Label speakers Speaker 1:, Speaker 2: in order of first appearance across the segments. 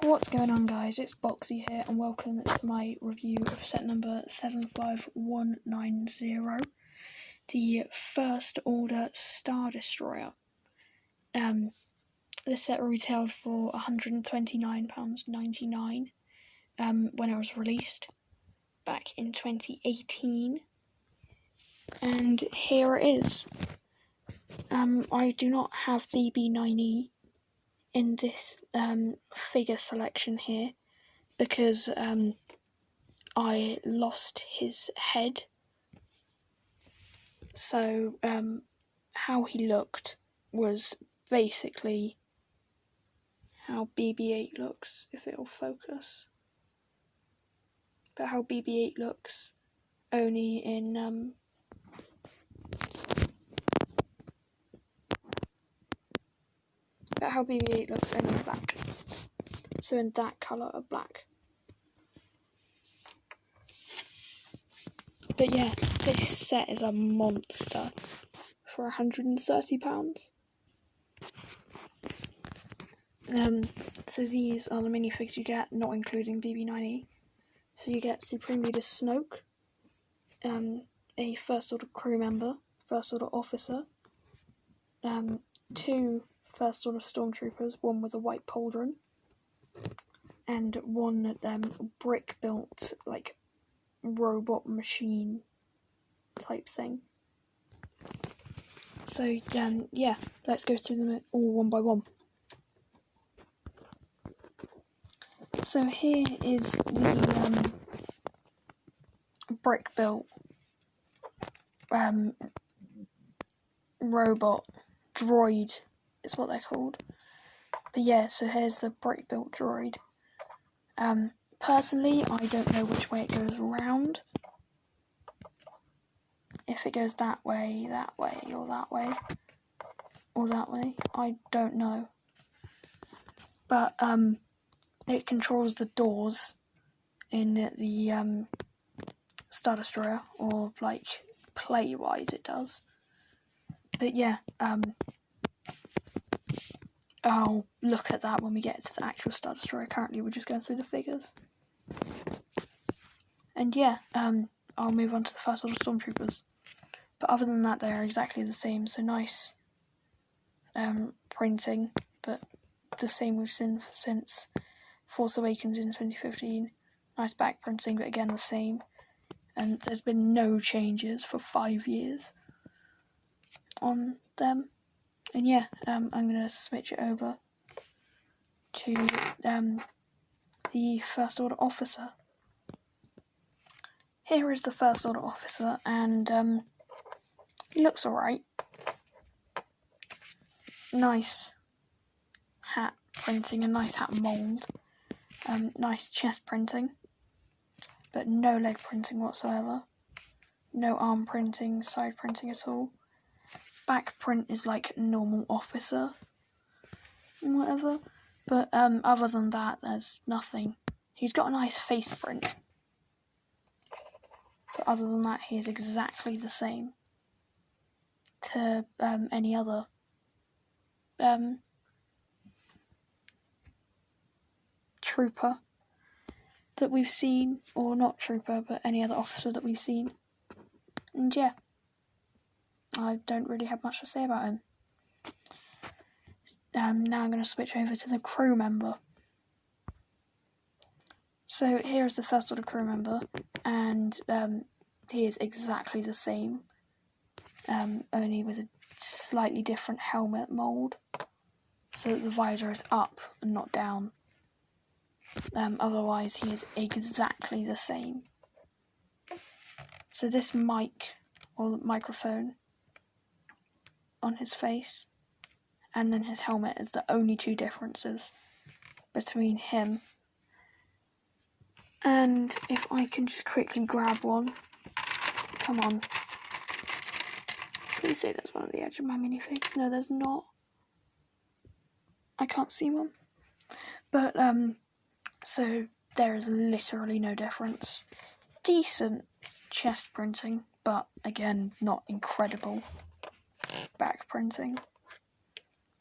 Speaker 1: What's going on, guys? It's Boxy here, and welcome to my review of set number 75190, the First Order Star Destroyer. This set retailed for £129.99 when it was released back in 2018, and here it is. I do not have BB9E in this figure selection here because I lost his head. So how he looked was basically how BB-8 looks, if it'll focus. But how BB-8 looks only in black. So in that colour of black. But yeah, this set is a monster for £130. So these are the minifigs you get, not including BB9E. So you get Supreme Leader Snoke, a First Order crew member, First Order officer, 2 First Order Stormtroopers, one with a white pauldron, and one brick-built, like, robot machine type thing. So, yeah, let's go through them all one by one. So here is the brick-built robot droid is what they're called. But yeah, so here's the brick-built droid. Personally, I don't know which way it goes around. If it goes that way, or that way, or that way, I don't know. But it controls the doors in the Star Destroyer, or like play-wise it does. But yeah, I'll look at that when we get to the actual Star Destroyer. Currently we're just going through the figures. And yeah, I'll move on to the First Order Stormtroopers. But other than that, they're exactly the same, so nice printing, but the same we've seen since Force Awakens in 2015. Nice back printing, but again the same. And there's been no changes for 5 years on them. And yeah, I'm going to switch it over to the First Order Officer. Here is the First Order Officer, and he looks alright. Nice hat printing, a nice hat mould. Nice chest printing, but no leg printing whatsoever. No arm printing, side printing at all. Back print is like normal officer and whatever, but other than that, there's nothing. He's got a nice face print, but other than that, he is exactly the same to any other trooper that we've seen, or not trooper, but any other officer that we've seen. And yeah, I don't really have much to say about him. Now I'm going to switch over to the crew member. So here is the First Order crew member, and he is exactly the same, only with a slightly different helmet mould, so that the visor is up and not down. Otherwise, he is exactly the same. So this mic, or microphone, on his face, and then his helmet is the only two differences between him. And if I can just quickly grab one. Come on. Please say there's one at the edge of my minifigs. No, there's not. I can't see one. But, so there is literally no difference. Decent chest printing, but again, not incredible back printing.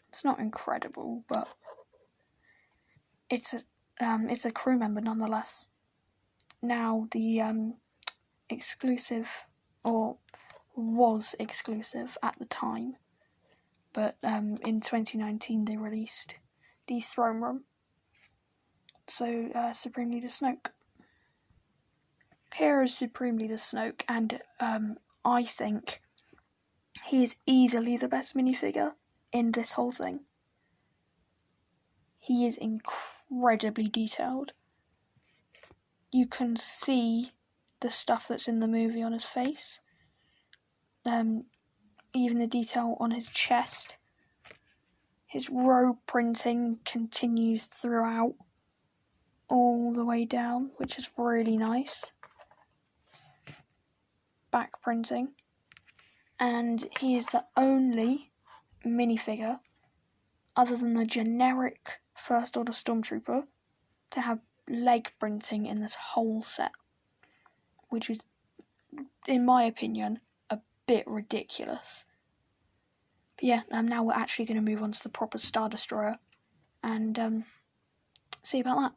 Speaker 1: It's not incredible, but it's a it's a crew member nonetheless. Now the exclusive, or was exclusive at the time, but in 2019 they released the throne room. So Supreme Leader Snoke. Here is Supreme Leader Snoke, and I think he is easily the best minifigure in this whole thing. He is incredibly detailed. You can see the stuff that's in the movie on his face. Even the detail on his chest. His robe printing continues throughout, all the way down, which is really nice. Back printing. And he is the only minifigure, other than the generic First Order Stormtrooper, to have leg printing in this whole set, which is, in my opinion, a bit ridiculous. But yeah, now we're actually going to move on to the proper Star Destroyer and see about that.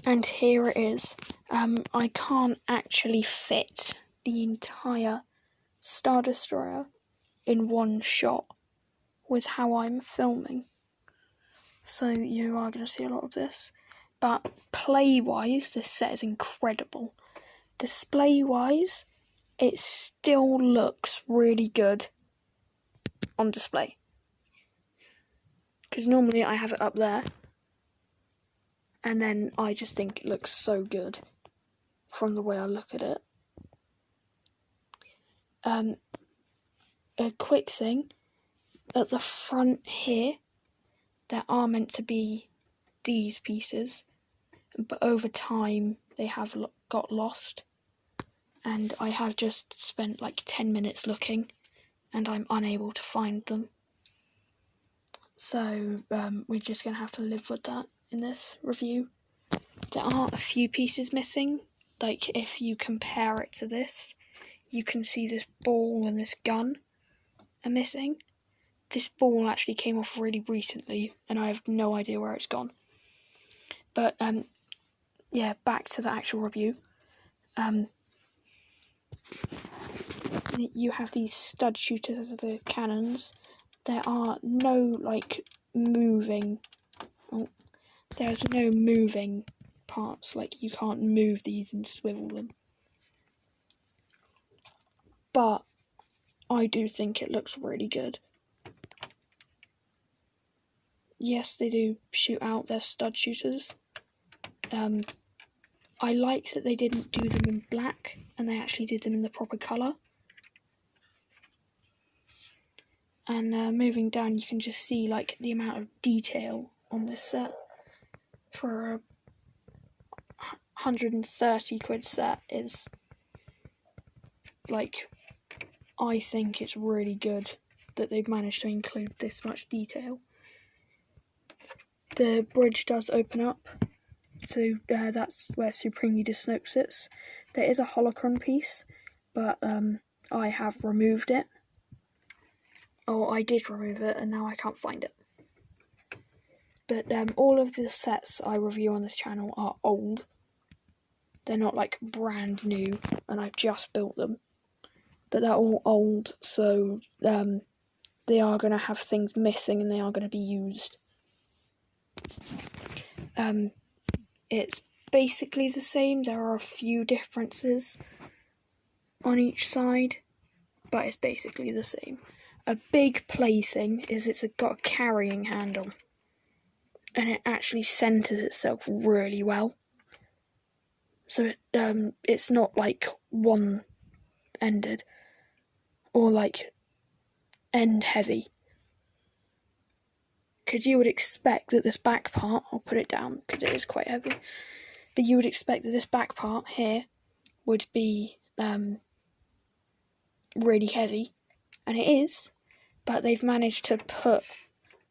Speaker 1: And here it is. I can't actually fit the entire Star Destroyer in one shot with how I'm filming. So you are going to see a lot of this. But play-wise, this set is incredible. Display-wise, it still looks really good on display. Because normally I have it up there, and then I just think it looks so good from the way I look at it. A quick thing, at the front here, there are meant to be these pieces, but over time they have got lost, and I have just spent like 10 minutes looking, and I'm unable to find them. So we're just going to have to live with that in this review. There are a few pieces missing, like if you compare it to this, you can see this ball and this gun are missing. This ball actually came off really recently, and I have no idea where it's gone. But yeah, back to the actual review. You have these stud shooters, the cannons. There are no moving. There's no moving parts. Like, you can't move these and swivel them. But I do think it looks really good. Yes, they do shoot out their stud shooters. I like that they didn't do them in black, and they actually did them in the proper colour. And moving down, you can just see the amount of detail on this set. For a 130 quid set is, I think it's really good that they've managed to include this much detail. The bridge does open up, so that's where Supreme Leader Snoke sits. There is a holocron piece, but I have removed it. Or I did remove it, and now I can't find it. But all of the sets I review on this channel are old. They're not brand new, and I've just built them. But they're all old, so they are going to have things missing, and they are going to be used. It's basically the same. There are a few differences on each side, but it's basically the same. A big play thing is it's got a carrying handle, and it actually centres itself really well. So it's not one-ended or end heavy. Because you would expect that this back part, I'll put it down because it is quite heavy, but you would expect that this back part here would be really heavy, and it is, but they've managed to put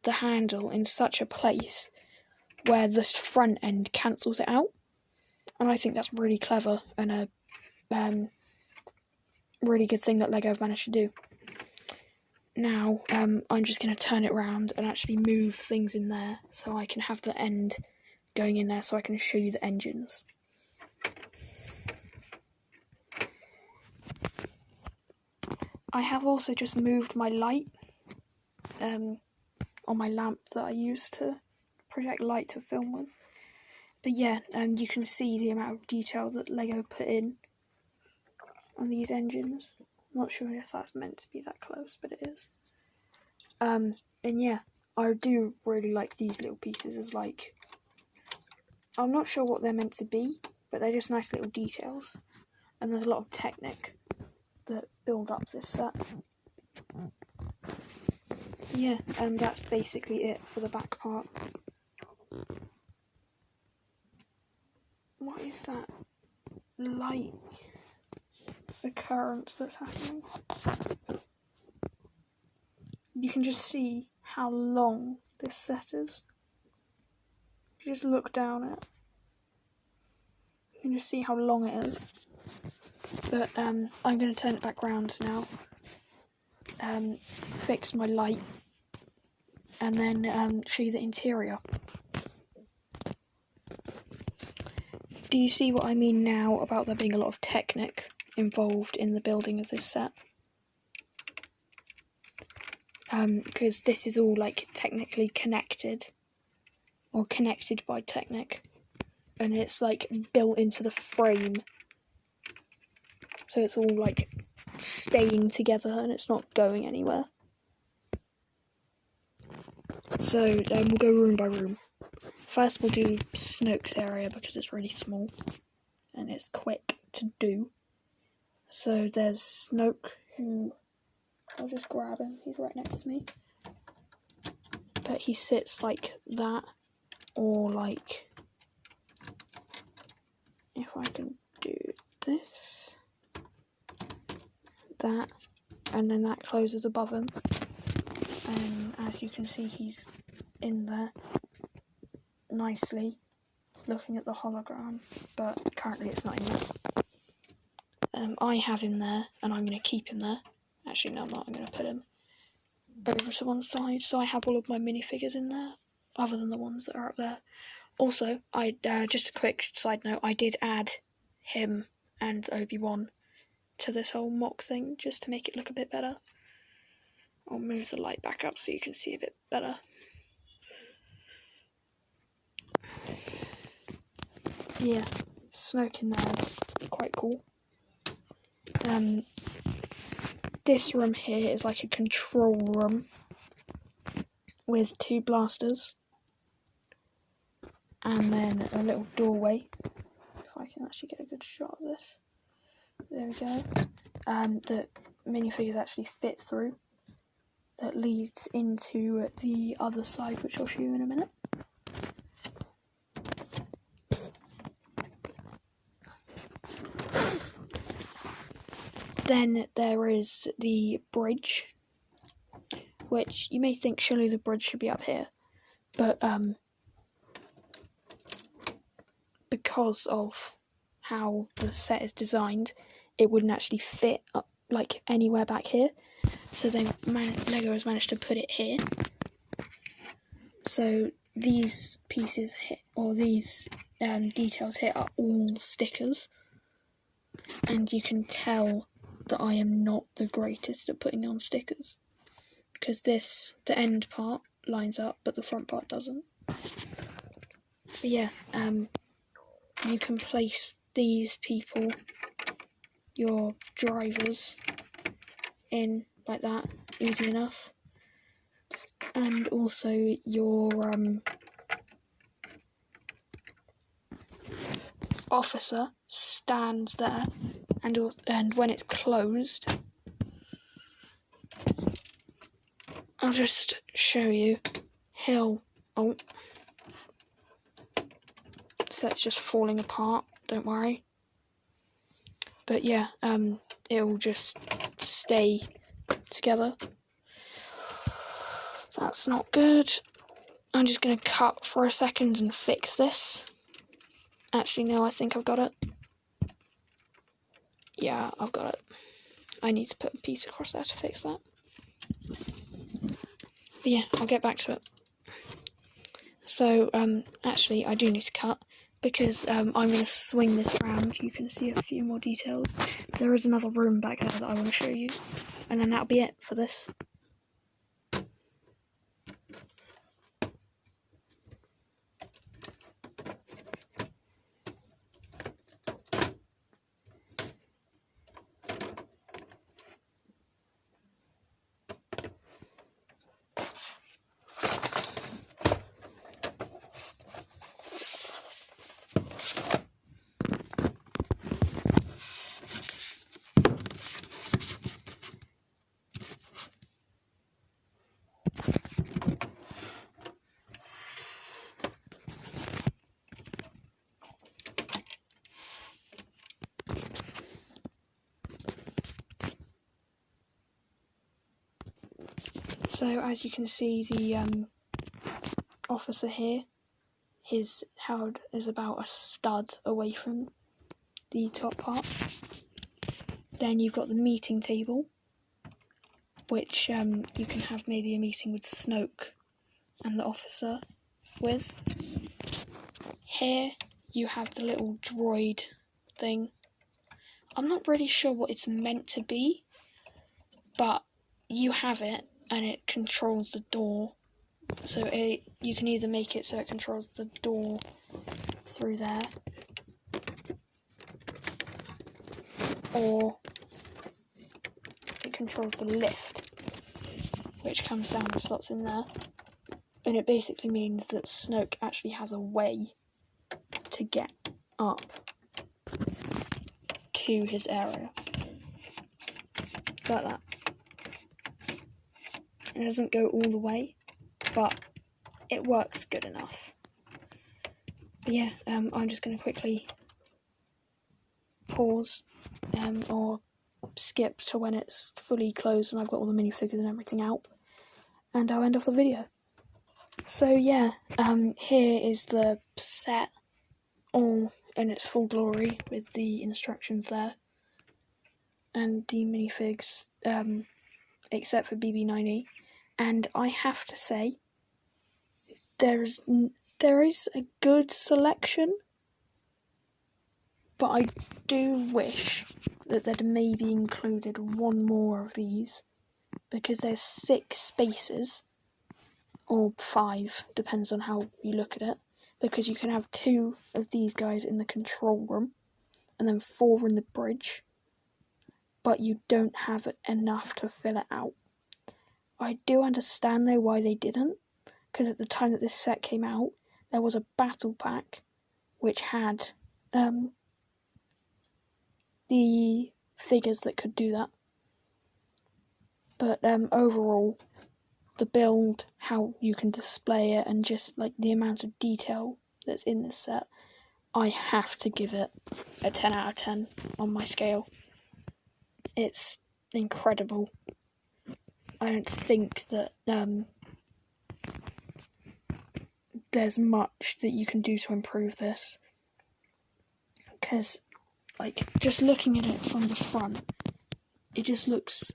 Speaker 1: the handle in such a place where this front end cancels it out, and I think that's really clever and a really good thing that LEGO have managed to do. now I'm just going to turn it around and actually move things in there so I can have the end going in there so I can show you the engines. I have also just moved my light on my lamp that I use to project light to film with. But yeah, you can see the amount of detail that LEGO put in on these engines. I'm not sure if that's meant to be that close, but it is. And yeah, I do really like these little pieces as like, I'm not sure what they're meant to be, but they're just nice little details. And there's a lot of Technic that build up this set. Yeah, that's basically it for the back part. What is that light occurrence that's happening? You can just see how long this set is. If you just look down it, you can just see how long it is. But I'm going to turn it back round now, fix my light, and then show you the interior. Do you see what I mean now about there being a lot of Technic involved in the building of this set? Because this is all like technically connected, or connected by Technic, and it's like built into the frame, so it's all like staying together and it's not going anywhere. So we'll go room by room. First we'll do Snoke's area because it's really small and it's quick to do. So there's Snoke, who, I'll just grab him, he's right next to me. But he sits like that, or like, if I can do this, that, and then that closes above him. And as you can see, he's in there nicely, looking at the hologram, but currently it's not in there. I have him there, and I'm going to keep him there. Actually, no, I'm not. I'm going to put him over to one side, so I have all of my minifigures in there, other than the ones that are up there. Also, just a quick side note, I did add him and Obi-Wan to this whole mock thing, just to make it look a bit better. I'll move the light back up so you can see a bit better. Yeah, Snoke in there is quite cool. This room here is like a control room with 2 blasters, and then a little doorway. If I can actually get a good shot of this. There we go. The minifigures actually fit through. That leads into the other side, which I'll show you in a minute. Then there is the bridge, which you may think surely the bridge should be up here, but because of how the set is designed, it wouldn't actually fit up like anywhere back here. So then LEGO has managed to put it here. So these pieces here, or these details here, are all stickers, and you can tell that I am not the greatest at putting on stickers, because the end part lines up but the front part doesn't. But yeah, you can place these people, your drivers, in like that, easy enough, and also your officer stands there, and when it's closed, I'll just show you, so that's just falling apart, don't worry. But yeah, it'll just stay together. That's not good. I'm just going to cut for a second and fix this. Actually, no, I think I've got it. Yeah, I've got it. I need to put a piece across there to fix that. But yeah, I'll get back to it. So, actually, I do need to cut, because I'm going to swing this round. You can see a few more details. There is another room back there that I want to show you, and then that'll be it for this. So, as you can see, the officer here, his Howard is about a stud away from the top part. Then you've got the meeting table, which you can have maybe a meeting with Snoke and the officer with. Here you have the little droid thing. I'm not really sure what it's meant to be, but you have it and it controls the door. So you can either make it so it controls the door through there, or it controls the lift, which comes down the slots in there. And it basically means that Snoke actually has a way to get up to his area. Like that. It doesn't go all the way, but it works good enough. But yeah, I'm just going to quickly pause or skip to when it's fully closed and I've got all the minifigures and everything out, and I'll end off the video. So yeah, here is the set all in its full glory with the instructions there and the minifigs, except for BB9E. And I have to say, there is a good selection, but I do wish that they'd maybe included one more of these, because there's 6 spaces, or 5, depends on how you look at it, because you can have 2 of these guys in the control room, and then 4 in the bridge, but you don't have enough to fill it out. I do understand though why they didn't, because at the time that this set came out, there was a battle pack which had the figures that could do that. But overall, the build, how you can display it, and just like the amount of detail that's in this set, I have to give it a 10 out of 10 on my scale. It's incredible. I don't think that there's much that you can do to improve this, because like just looking at it from the front, it just looks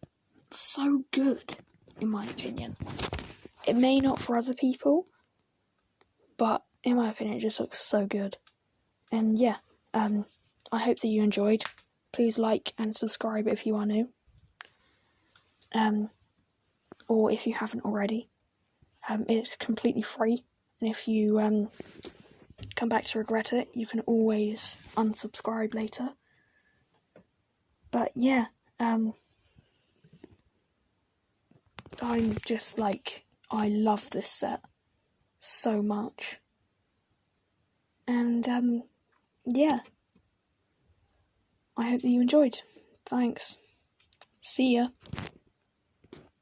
Speaker 1: so good in my opinion. It may not for other people, but in my opinion it just looks so good. And yeah, I hope that you enjoyed. Please like and subscribe if you are new, or if you haven't already. It's completely free, and if you come back to regret it, you can always unsubscribe later. But yeah, I'm just like, I love this set so much. And yeah, I hope that you enjoyed. Thanks. See ya.